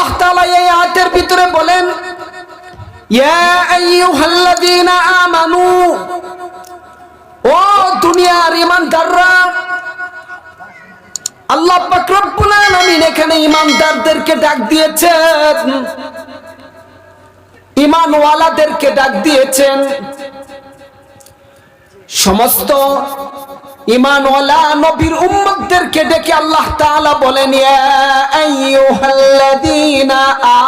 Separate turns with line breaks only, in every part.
আল্লাহ তাআলা এই আয়াতের ভিতরে বলেন, ইয়া আইয়ুহাল্লাযীনা আমানু, ও দুনিয়ার ঈমানদাররা। আল্লাহ পাক রব্বুল আলামিন এখানে ঈমানদারদেরকে ডাক দিয়েছেন, ঈমানওয়ালাদেরকে ডাক দিয়েছেন। সমস্ত ঈমানওয়ালা নবীর উম্মতদেরকে ডেকে আল্লাহ তাআলা বলেন, ইয়া আইয়ুহাল্লাযীনা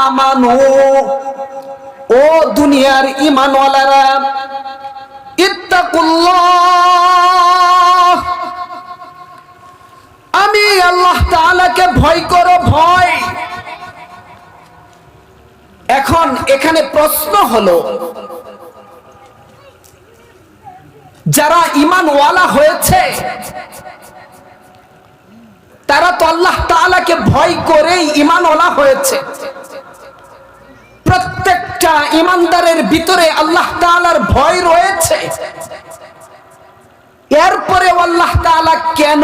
আমানু, ও দুনিয়ার ঈমানওয়ালারা, ইত্তাকুল্লাহ, আমি আল্লাহ তাআলাকে ভয় করো, ভয়। এখন এখানে প্রশ্ন হলো, যারা ঈমানওয়ালা হয়েছে তারা তো আল্লাহ তাআলাকে ভয় করেই ঈমানওয়ালা হয়েছে। প্রত্যেকটা ঈমানদারের ভিতরে আল্লাহ তাআলার ভয় রয়েছে। এরপরে আল্লাহ তাআলা কেন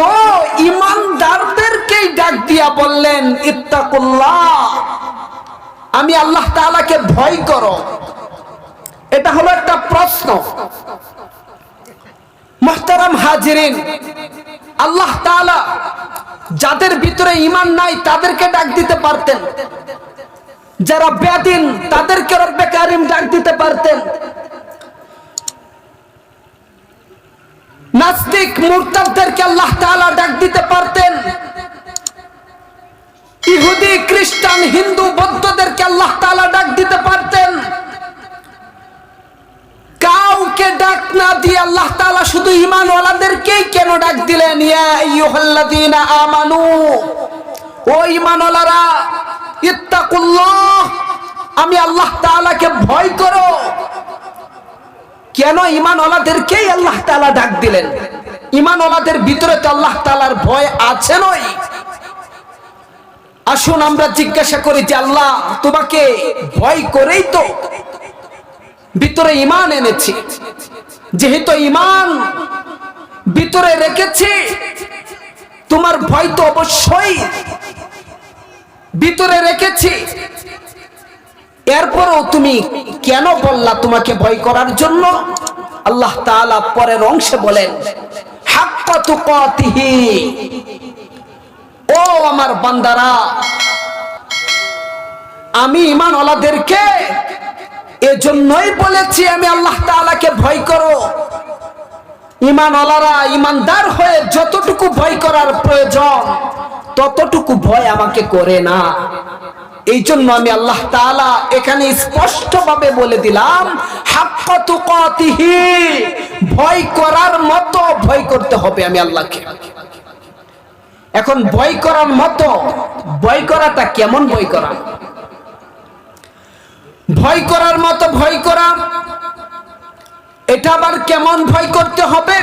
ঈমানদারদেরকেই ডাক দিয়া বললেন, ইত্তাকুল্লাহ, আমি আল্লাহ তাআলাকে ভয় করো? এটা হলো একটা প্রশ্ন। মুহতারাম হাজিরিন, আল্লাহ তাআলা যাদের ভিতরে ঈমান নাই তাদেরকে ডাক দিতে পারতেন, যারা বেদিন তাদেরকে রব্বে কারীম ডাক দিতে পারতেন, নাস্তিক মুরতাদদেরকে আল্লাহ তাআলা ডাক দিতে পারতেন, ইহুদি খ্রিস্টান হিন্দু বৌদ্ধদেরকে আল্লাহ তাআলা ডাক দিতে পারতেন। কাউকে ডাক না দিয়ে আল্লাহ তাআলা শুধু ঈমানওয়ালাদেরকেই কেন ডাক দিলেন? ইয়া আইয়ুহাল্লাযীনা আমানু, ও ঈমানওয়ালারা, ইত্তাকুল্লাহ, আমি আল্লাহ তাআলাকে ভয় করো। কেন ঈমানওয়ালাদেরকেই আল্লাহ তাআলা ডাক দিলেন? ঈমানওয়ালাদের ভিতরে তো আল্লাহ তাআলার ভয় আছে নয়? আসুন আমরা জিজ্ঞাসা করি যে আল্লাহ, তোমাকে ভয় করেই তো ভিতরে ঈমান এনেছি। যেহেতু ঈমান ভিতরে রেখেছি, তোমার ভয় তো অবশ্যই ভিতরে রেখেছি। এরপরও তুমি কেন বললা তোমাকে ভয় করার জন্য? আল্লাহ তাআলা পরের অংশে বলেন, হাক্কা তুকাতিহি, ও আমার বান্দারা, আমি ঈমানওয়ালাদেরকে এজন্যই বলেছি আমি আল্লাহ তাআলাকে ভয় করো। ঈমানওয়ালারা ঈমানদার হয়ে যতটুকু ভয় করার প্রয়োজন ততটুকু ভয় আমাকে করে না। এই জন্য আমি আল্লাহ তাআলা এখানে স্পষ্টভাবে বলে দিলাম, হাক্কা তুকাতিহি, ভয় করার মতো ভয় করতে হবে আমি আল্লাহকে। এখন ভয় করার মতো ভয় করাটা কেমন ভয় করা? ভয় করার মতো ভয় করা, এটা আবার কেমন ভয় করতে হবে?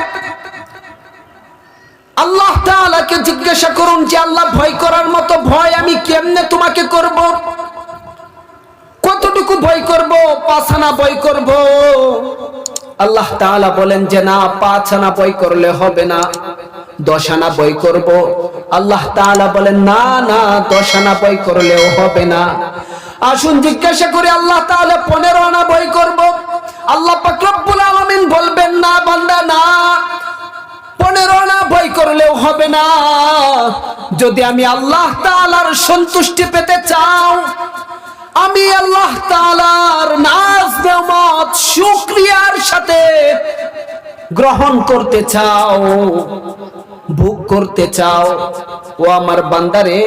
আল্লাহ তাআলাকে জিজ্ঞাসা করুন যে আল্লাহ, ভয় করার মতো ভয় আমি কেমনে তোমাকে করব? কতটুকু ভয় করব? 5 আনা ভয় করব? আল্লাহ তাআলা বলেন যে না, 5 আনা ভয় করলে হবে না, 10 আনা ভয় করব। আল্লাহ তাআলা বলেন না না, 10 আনা ভয় করলেও হবে না। আসুন জিজ্ঞাসা করি, আল্লাহ তাআলা 15 আনা ভয় করব? আল্লাহ পাক রব্বুল আলামিন বলবেন না বান্দা, না, 15 আনা ভয় করলেও হবে না। যদি আমি আল্লাহ তাআলার সন্তুষ্টি পেতে চাও, আমি আল্লাহ তাআলার নাজ নেয়ামত শুকরিয়ার সাথে গ্রহণ করতে চাও, ভোগ করতে চাও, ও আমার বান্দারে,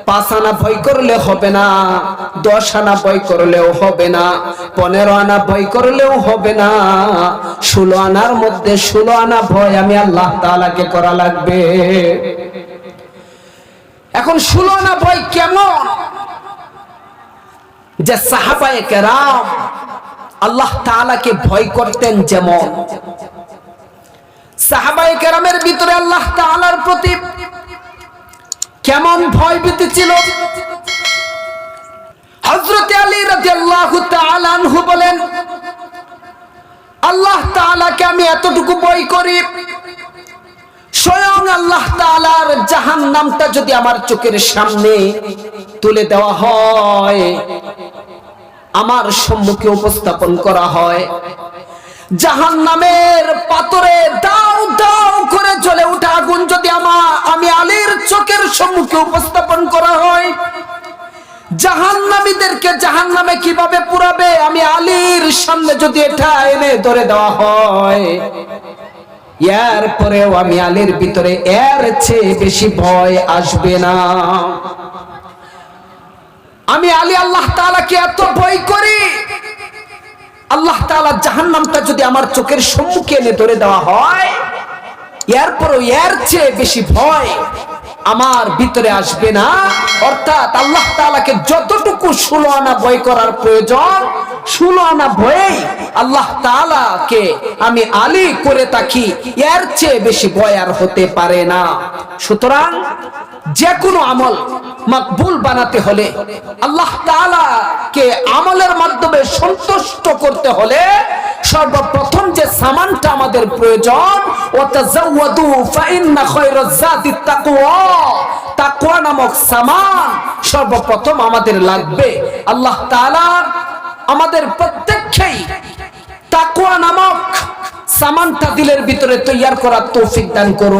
5 আনা ভয় করলে হবে না, 10 আনা ভয় করলেও হবে না, 15 আনা ভয় করলেও হবে না, 16 আনার মধ্যে 16 আনা ভয় আমি আল্লাহ তাআলাকে করা লাগবে। এখন 16 আনা ভয় কেমন? যে সাহাবায়ে কেরাম আল্লাহ তাআলাকে ভয় করতেন, যেমন সাহাবায়ে কেরামের ভিতরে আল্লাহ তাআলার প্রতি কেমন ভয় ভীতি ছিল। হযরত আলী রাদিয়াল্লাহু তাআলা আনহু বলেন, আল্লাহ তাআলাকে আমি এতটুকু ভয় করি, স্বয়ং আল্লাহ তাআলার জাহান্নামটা যদি আমার চোখের সামনে তুলে দেওয়া হয়, আমার সম্মুখে উপস্থাপন করা হয়, জাহান্নামের পাথরে দাও দাও করে জ্বলে ওঠা আগুন যদি আমি আলীর চোখের সম্মুখে উপস্থাপন করা হয়, জাহান্নামীদেরকে জাহান্নামে কিভাবে পুরাবে আমি আলীর সামনে যদি এটা এনে ধরে দেওয়া হয়, এরপরেও আমি আলীর ভিতরে এর চেয়ে বেশি ভয় আসবে না। আমি আলী আল্লাহ তাআলাকে এত ভয় করি, আল্লাহ তাআলা জাহান্নামটা যদি আমার চোখের সম্মুখে এনে ধরে দেওয়া হয়, এরপরও এর চেয়ে বেশি ভয় আমার ভিতরে আসবে না। অর্থাৎ আল্লাহ তাআলাকে যতটুকু 16 আনা ভয় করার প্রয়োজন, 16 আনা ভয়ে আল্লাহ তাআলাকে আমি আলী করে থাকি, এর চেয়ে বেশি ভয় আর হতে পারে না। সুতরাং যে কোনো আমল মকবুল বানাতে হলে, আল্লাহ তাআলাকে আমলের মাধ্যমে সন্তুষ্ট করতে হলে সর্বপ্রথম যে সামানটা আমাদের প্রয়োজন, ওয়াতাজাওয়াদু ফাইন্না খায়রাজ যাতিত তাকওয়া, তাকওয়া নামক সামান সর্বপ্রথম আমাদের লাগবে। আল্লাহ তাআলা আমাদের প্রত্যেককেই তাকওয়া নামক সামানটা দিলের ভিতরে তৈয়ার করার তৌফিক দান করুন।